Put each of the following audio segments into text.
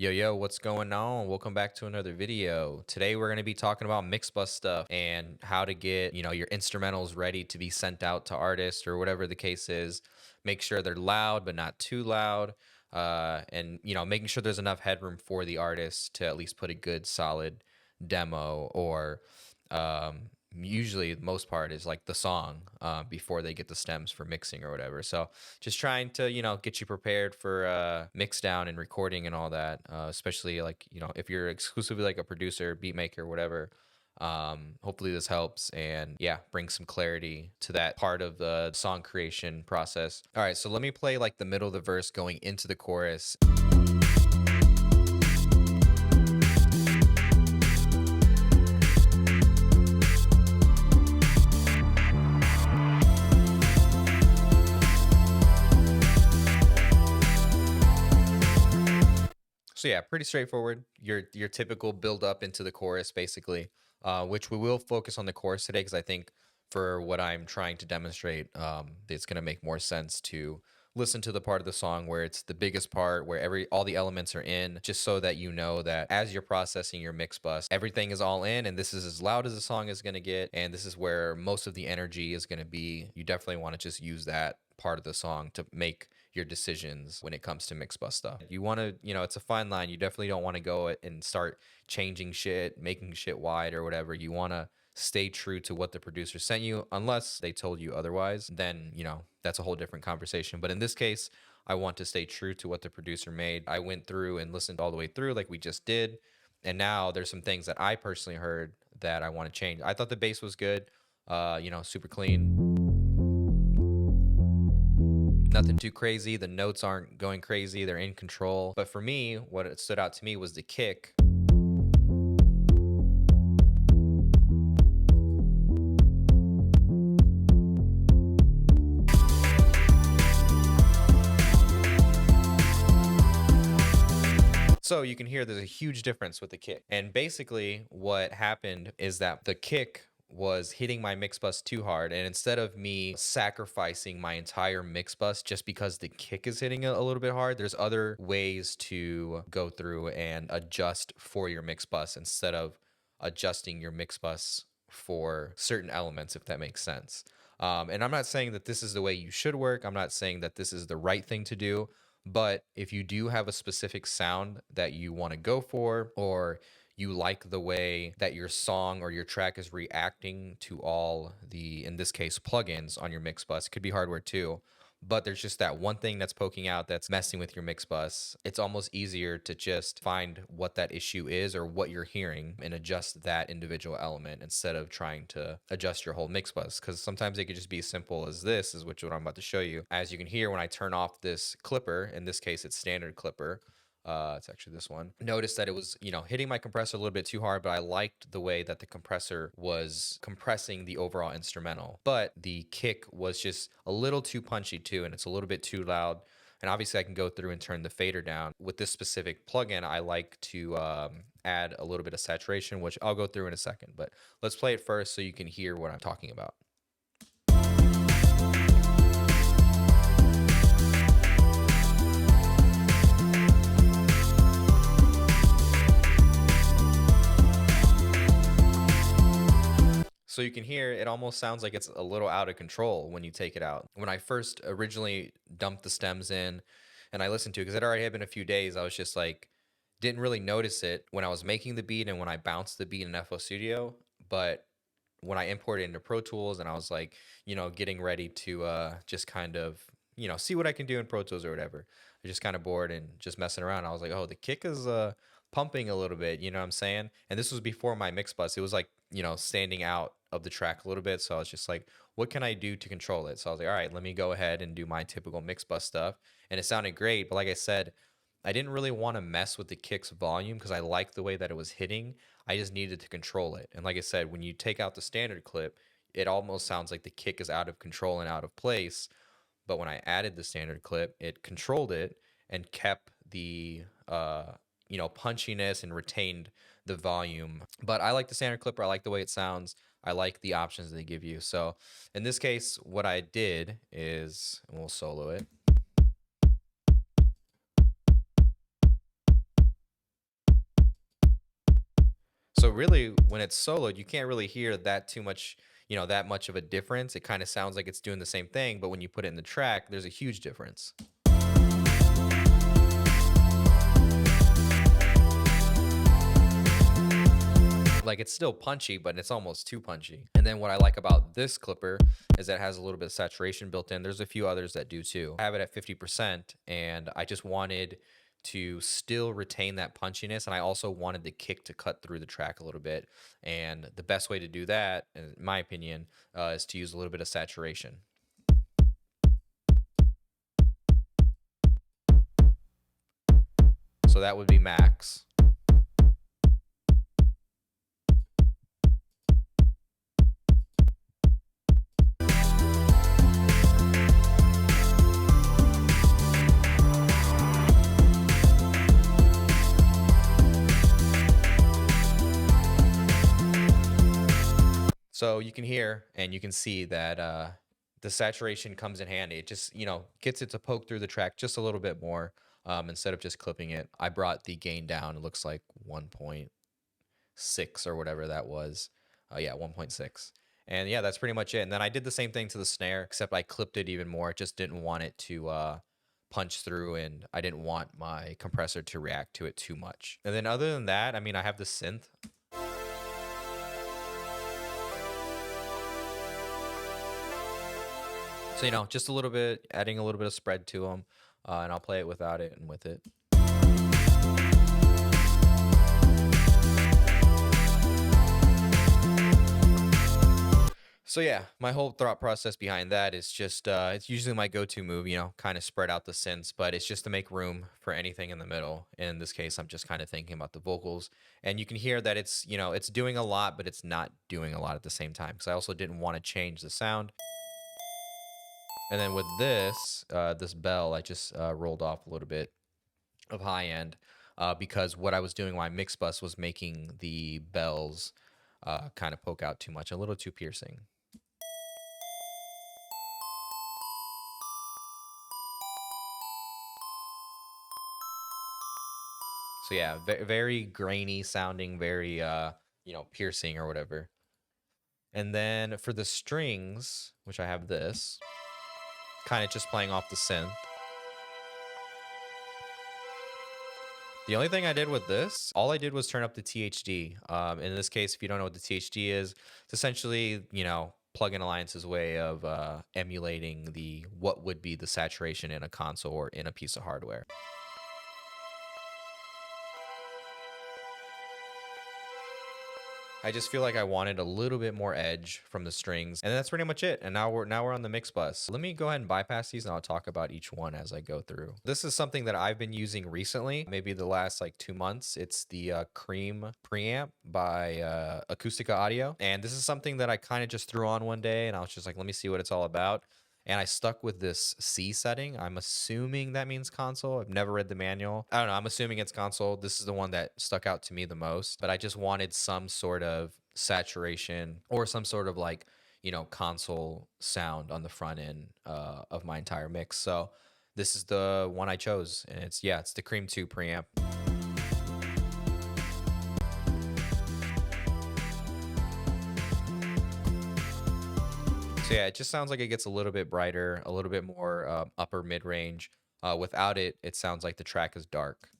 Yo, yo, what's going on? Welcome back to another video. Today we're going to be talking about mix bus stuff and how to get, your instrumentals ready to be sent out to artists or whatever the case is. Make sure they're loud but not too loud. And making sure there's enough headroom for the artist to at least put a good solid demo or usually the most part is like the song before they get the stems for mixing or whatever. So just trying to get you prepared for mix down and recording and all that, especially like if you're exclusively like a producer, beat maker, whatever. Hopefully this helps and yeah, bring some clarity to that part of the song creation process. All right, so let me play like the middle of the verse going into the chorus. So yeah, pretty straightforward. Your typical build up into the chorus, basically, which we will focus on the chorus today because I think for what I'm trying to demonstrate, it's going to make more sense to listen to the part of the song where it's the biggest part, where all the elements are in, just so that you know that as you're processing your mix bus, everything is all in, and this is as loud as the song is going to get, and this is where most of the energy is going to be. You definitely want to just use that part of the song to make your decisions when it comes to mix bus stuff. You want to, it's a fine line. You definitely don't want to go and start changing shit, making shit wide or whatever. You want to stay true to what the producer sent you, unless they told you otherwise. Then, that's a whole different conversation. But in this case, I want to stay true to what the producer made. I went through and listened all the way through like we just did. And now there's some things that I personally heard that I want to change. I thought the bass was good, super clean. Nothing too crazy. The notes aren't going crazy. They're in control. But for me, what it stood out to me was the kick. So you can hear there's a huge difference with the kick. And basically what happened is that the kick was hitting my mix bus too hard, and instead of me sacrificing my entire mix bus just because the kick is hitting it a little bit hard, there's other ways to go through and adjust for your mix bus instead of adjusting your mix bus for certain elements, if that makes sense. And I'm not saying that this is the way you should work. I'm not saying that this is the right thing to do. But if you do have a specific sound that you want to go for, or you like the way that your song or your track is reacting to all the, in this case, plugins on your mix bus, it could be hardware too, but there's just that one thing that's poking out that's messing with your mix bus, it's almost easier to just find what that issue is or what you're hearing and adjust that individual element instead of trying to adjust your whole mix bus. Because sometimes it could just be as simple as this, is what I'm about to show you. As you can hear, when I turn off this clipper, in this case it's standard clipper, it's actually this one. Notice that it was, hitting my compressor a little bit too hard, but I liked the way that the compressor was compressing the overall instrumental. But the kick was just a little too punchy too, and it's a little bit too loud. And obviously I can go through and turn the fader down. With this specific plugin, I like to add a little bit of saturation, which I'll go through in a second. But let's play it first so you can hear what I'm talking about. So you can hear it almost sounds like it's a little out of control when you take it out. When I first originally dumped the stems in and I listened to it, because it already had been a few days, I was just like, didn't really notice it when I was making the beat and when I bounced the beat in FL Studio. But when I imported it into Pro Tools and I was like, getting ready to just kind of, see what I can do in Pro Tools or whatever. I just kind of bored and just messing around. I was like, oh, the kick is pumping a little bit, you know what I'm saying? And this was before my mix bus. It was like, standing out of the track a little bit. So I was just like, what can I do to control it? So I was like, all right, let me go ahead and do my typical mix bus stuff. And it sounded great. But like I said, I didn't really want to mess with the kick's volume because I liked the way that it was hitting. I just needed to control it. And like I said, when you take out the standard clip, it almost sounds like the kick is out of control and out of place. But when I added the standard clip, it controlled it and kept the punchiness and retained the volume. But I like the standard clipper. I like the way it sounds. I like the options they give you. So in this case, what I did is, we'll solo it. So really, when it's soloed, you can't really hear that too much, that much of a difference. It kind of sounds like it's doing the same thing, but when you put it in the track, there's a huge difference. Like, it's still punchy, but it's almost too punchy. And then what I like about this clipper is that it has a little bit of saturation built in. There's a few others that do too. I have it at 50%, and I just wanted to still retain that punchiness, and I also wanted the kick to cut through the track a little bit. And the best way to do that, in my opinion, is to use a little bit of saturation. So that would be max. So you can hear and you can see that the saturation comes in handy. It just, gets it to poke through the track just a little bit more instead of just clipping it. I brought the gain down. It looks like 1.6 or whatever that was. Yeah, 1.6. And yeah, that's pretty much it. And then I did the same thing to the snare, except I clipped it even more. I just didn't want it to punch through, and I didn't want my compressor to react to it too much. And then other than that, I mean, I have the synth. So, just a little bit, adding a little bit of spread to them, and I'll play it without it and with it. So yeah, my whole thought process behind that is just, it's usually my go-to move, kind of spread out the synths, but it's just to make room for anything in the middle. In this case, I'm just kind of thinking about the vocals, and you can hear that it's doing a lot, but it's not doing a lot at the same time, because I also didn't want to change the sound. And then with this bell, I just rolled off a little bit of high end because what I was doing with my mix bus was making the bells kind of poke out too much, a little too piercing. So yeah, very grainy sounding, very piercing or whatever. And then for the strings, which I have this, kind of just playing off the synth. The only thing I did with this, all I did was turn up the THD. In this case, if you don't know what the THD is, it's essentially, Plugin Alliance's way of emulating what would be the saturation in a console or in a piece of hardware. I just feel like I wanted a little bit more edge from the strings, and that's pretty much it. And now we're on the mix bus. Let me go ahead and bypass these, and I'll talk about each one as I go through. This is something that I've been using recently, maybe the last like 2 months. It's the Cream preamp by Acoustica Audio, and this is something that I kind of just threw on one day, and I was just like, let me see what it's all about. And I stuck with this C setting. I'm assuming that means console. I've never read the manual. I don't know. I'm assuming it's console. This is the one that stuck out to me the most. But I just wanted some sort of saturation or some sort of like, console sound on the front end of my entire mix. So this is the one I chose. And it's the Cream 2 preamp. So yeah, it just sounds like it gets a little bit brighter, a little bit more upper mid-range. Without it, it sounds like the track is dark.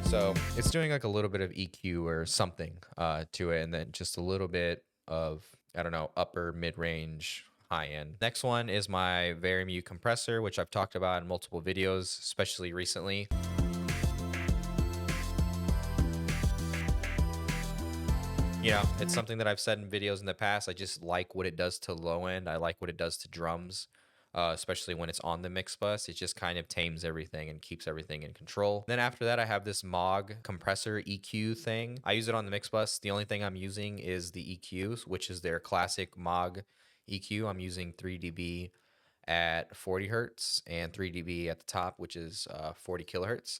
So it's doing like a little bit of EQ or something to it, and then just a little bit of, I don't know, upper mid-range, high end. Next one is my Varimute compressor, which I've talked about in multiple videos, especially recently. It's something that I've said in videos in the past. I just like what it does to low end. I like what it does to drums, especially when it's on the mix bus. It just kind of tames everything and keeps everything in control. Then after that, I have this Moog compressor EQ thing. I use it on the mix bus. The only thing I'm using is the EQs, which is their classic Moog EQ. I'm using 3 dB at 40 hertz and 3 dB at the top, which is 40 kilohertz.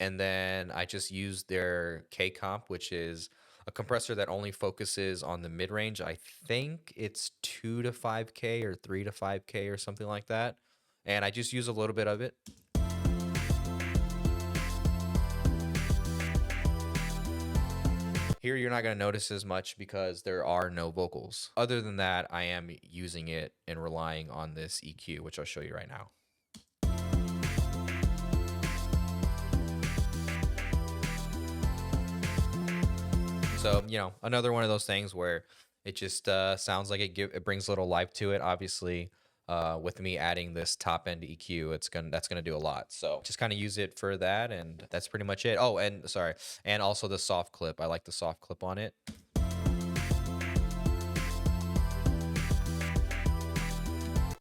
And then I just use their K comp, which is a compressor that only focuses on the mid-range. I think it's 2 to 5K or 3 to 5K or something like that. And I just use a little bit of it. Here you're not going to notice as much because there are no vocals. Other than that, I am using it and relying on this EQ, which I'll show you right now. So, you know, another one of those things where it just sounds like it brings a little life to it. Obviously, with me adding this top end EQ, that's gonna do a lot. So just kind of use it for that, and that's pretty much it. Oh, and sorry, and also the soft clip. I like the soft clip on it.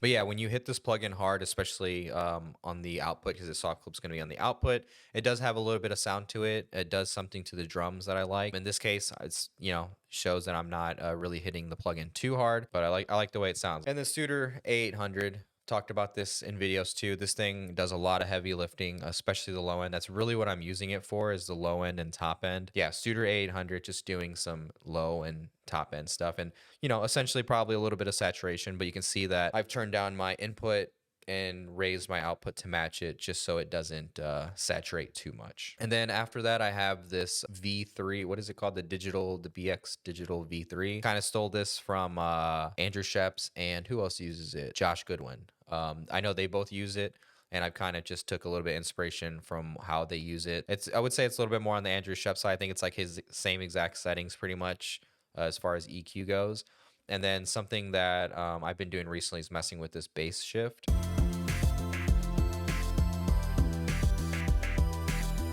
But yeah, when you hit this plugin hard, especially on the output, because the soft clip's going to be on the output, it does have a little bit of sound to it. It does something to the drums that I like. In this case, it's, you know, shows that I'm not really hitting the plugin too hard, but I like the way it sounds. And the Studer A800. Talked about this in videos too. This thing does a lot of heavy lifting, especially the low end. That's really what I'm using it for, is the low end and top end. Yeah, Studer A800, just doing some low and top end stuff, and you know, essentially probably a little bit of saturation, but you can see that I've turned down my input and raised my output to match it, just so it doesn't saturate too much. And then after that, I have this V3. What is it called? The BX Digital V3. Kind of stole this from Andrew Sheps, and who else uses it? Josh Goodwin. I know they both use it, and I've kind of just took a little bit of inspiration from how they use it. I would say it's a little bit more on the Andrew Sheps side. I think it's like his same exact settings pretty much as far as EQ goes. And then something that I've been doing recently is messing with this bass shift.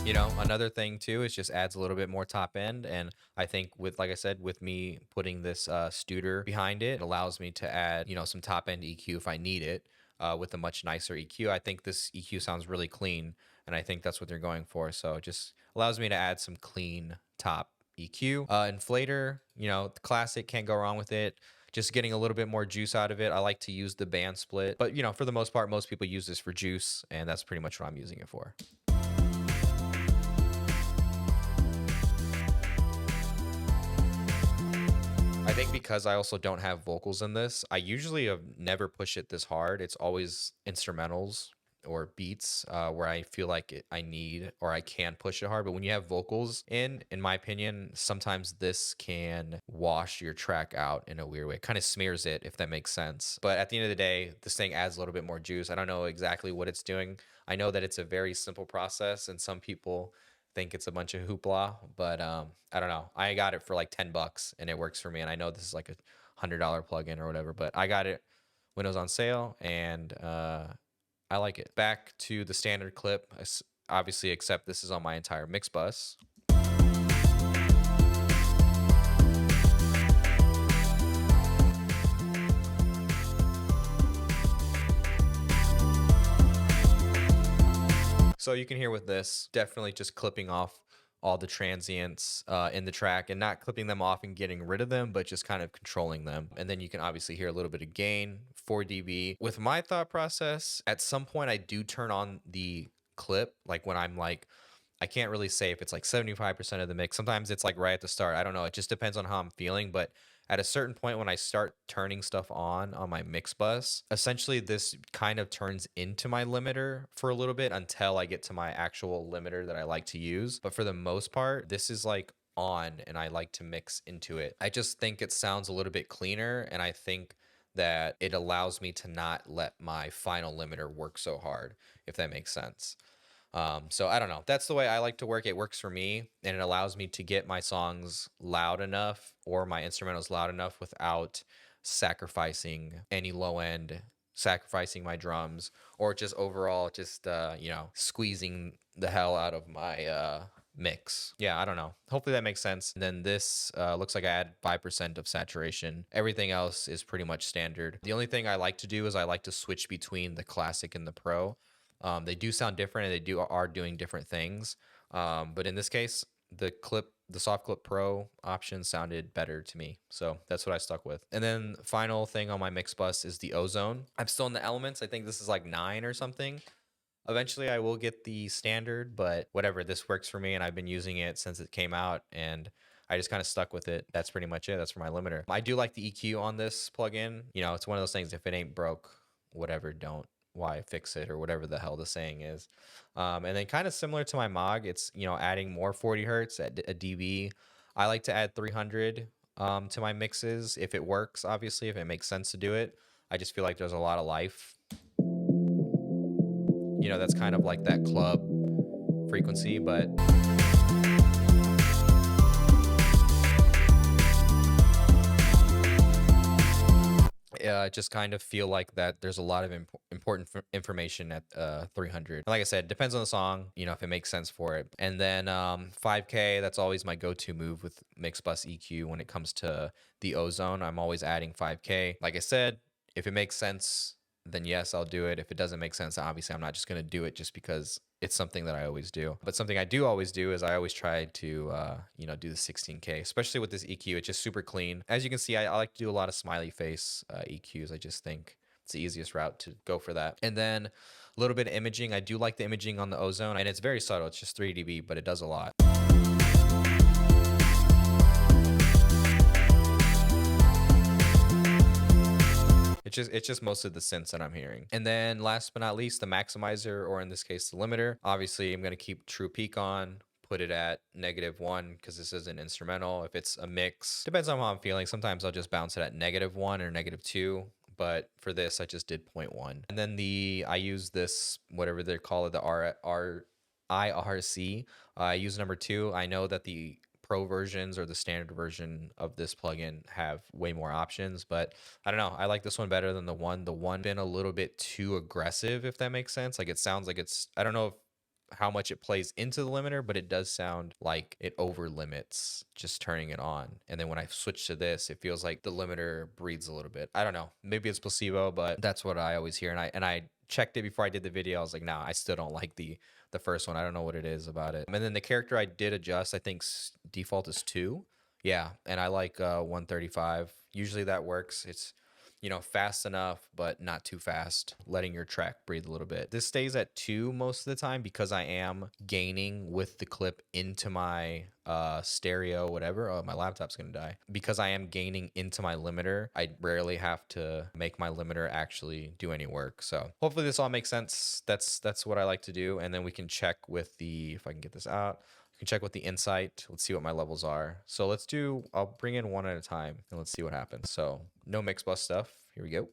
You know, another thing too is just adds a little bit more top end, and I think with, like I said, with me putting this Studer behind it, it allows me to add, you know, some top end EQ if I need it, with a much nicer EQ. I think this EQ sounds really clean, and I think that's what they're going for. So it just allows me to add some clean top EQ. Inflator, you know, classic, can't go wrong with it. Just getting a little bit more juice out of it. I like to use the band split, but you know, for the most part, most people use this for juice, and that's pretty much what I'm using it for. I think because I also don't have vocals in this, I usually have never push it this hard. It's always instrumentals or beats where I feel like I need or I can push it hard. But when you have vocals in my opinion, sometimes this can wash your track out in a weird way. It kind of smears it, if that makes sense. But at the end of the day, this thing adds a little bit more juice. I don't know exactly what it's doing. I know that it's a very simple process, and some people think it's a bunch of hoopla, but I don't know. I got it for like $10 and it works for me. And I know this is like $100 plugin or whatever, but I got it when it was on sale, and I like it. Back to the standard clip, obviously, except this is on my entire mix bus. So you can hear with this, definitely just clipping off all the transients in the track, and not clipping them off and getting rid of them, but just kind of controlling them. And then you can obviously hear a little bit of gain, 4 dB. With my thought process, at some point I do turn on the clip, like when I'm like, I can't really say if it's like 75% of the mix. Sometimes it's like right at the start. I don't know. It just depends on how I'm feeling. But at a certain point, when I start turning stuff on my mix bus, essentially this kind of turns into my limiter for a little bit until I get to my actual limiter that I like to use. But for the most part, this is like on, and I like to mix into it. I just think it sounds a little bit cleaner, and I think that it allows me to not let my final limiter work so hard, if that makes sense. So I don't know. That's the way I like to work. It works for me, and it allows me to get my songs loud enough or my instrumentals loud enough without sacrificing any low end, sacrificing my drums, or just overall just you know, squeezing the hell out of my mix. Yeah, I don't know. Hopefully that makes sense. And then this looks like I add 5% of saturation. Everything else is pretty much standard. The only thing I like to do is I like to switch between the classic and the pro. They do sound different, and they are doing different things. But in this case, the soft clip pro option sounded better to me. So that's what I stuck with. And then final thing on my mix bus is the ozone. I'm still in the elements. I think this is like 9 or something. Eventually I will get the standard, but whatever, this works for me, and I've been using it since it came out, and I just kind of stuck with it. That's pretty much it. That's for my limiter. I do like the EQ on this plugin. You know, it's one of those things, if it ain't broke, whatever, don't why fix it, or whatever the hell the saying is. And then kind of similar to my Mog, it's, you know, adding more 40 hertz at a dB. I like to add 300 to my mixes if it works, obviously, if it makes sense to do it. I just feel like there's a lot of life. You know, that's kind of like that club frequency, but I just kind of feel like that there's a lot of important information at 300. Like I said, depends on the song, you know, if it makes sense for it. And then 5K, that's always my go-to move with mix bus EQ when it comes to the ozone. I'm always adding 5K. Like I said, if it makes sense, then yes, I'll do it. If it doesn't make sense, obviously I'm not just going to do it just because it's something that I always do. But something I do always do is I always try to, you know, do the 16K, especially with this EQ. It's just super clean. As you can see, I like to do a lot of smiley face EQs. I just think it's the easiest route to go for that. And then a little bit of imaging. I do like the imaging on the ozone, and it's very subtle. It's just 3 dB, but it does a lot. It's just most of the synths that I'm hearing. And then last but not least, the maximizer, or in this case, the limiter. Obviously, I'm going to keep true peak on, put it at -1 because this is an instrumental. If it's a mix, depends on how I'm feeling. Sometimes I'll just bounce it at -1 or -2. But for this, I just did 0.1. And then I use this, whatever they call it, the IRC. I use number 2. I know that the pro versions or the standard version of this plugin have way more options, but I don't know. I like this one better than the one. The one been a little bit too aggressive, if that makes sense. Like it sounds like I don't know if how much it plays into the limiter, but it does sound like it over limits just turning it on. And then when I switch to this, it feels like the limiter breathes a little bit. I don't know. Maybe it's placebo, but that's what I always hear. And I checked it before I did the video. I was like, nah, I still don't like the first one. I don't know what it is about it. And then the character I did adjust, I think default is 2. Yeah, and I like 135. Usually that works. It's, you know, fast enough, but not too fast, letting your track breathe a little bit. This stays at 2 most of the time because I am gaining with the clip into my stereo, whatever. Oh, my laptop's gonna die. Because I am gaining into my limiter, I rarely have to make my limiter actually do any work. So hopefully this all makes sense. That's what I like to do. And then we can check with if I can get this out, can check with the insight. Let's see what my levels are. So I'll bring in one at a time and let's see what happens. So no mix bus stuff. Here we go.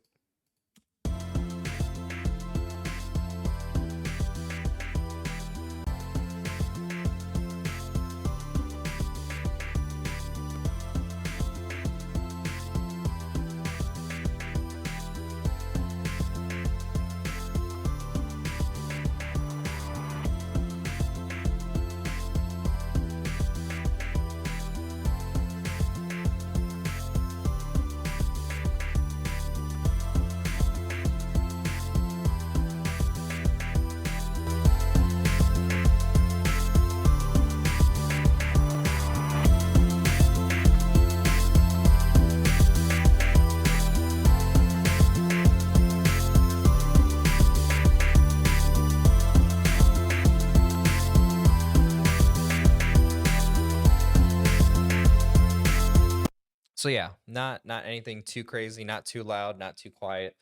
So yeah, not anything too crazy, not too loud, not too quiet.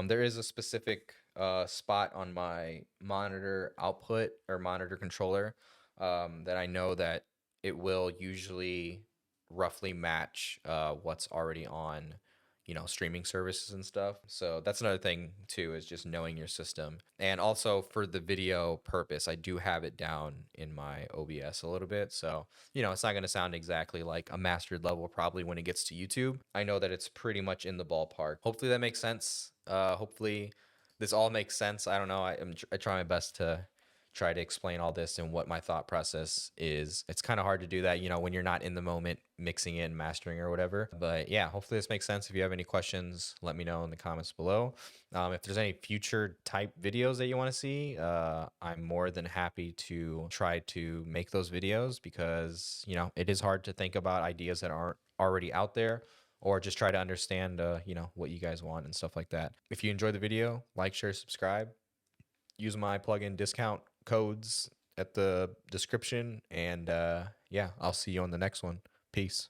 There is a specific spot on my monitor output or monitor controller that I know that it will usually roughly match what's already on, you know, streaming services and stuff. So that's another thing too, is just knowing your system. And also for the video purpose, I do have it down in my OBS a little bit. So, you know, it's not going to sound exactly like a mastered level probably when it gets to YouTube. I know that it's pretty much in the ballpark. Hopefully that makes sense. Hopefully this all makes sense. I don't know. I try my best to try to explain all this and what my thought process is. It's kind of hard to do that, you know, when you're not in the moment mixing it and mastering or whatever. But yeah, hopefully this makes sense. If you have any questions, let me know in the comments below. If there's any future type videos that you want to see, I'm more than happy to try to make those videos because, you know, it is hard to think about ideas that aren't already out there, or just try to understand, you know, what you guys want and stuff like that. If you enjoyed the video, like, share, subscribe. Use my plugin discount codes at the description, and yeah, I'll see you on the next one. Peace.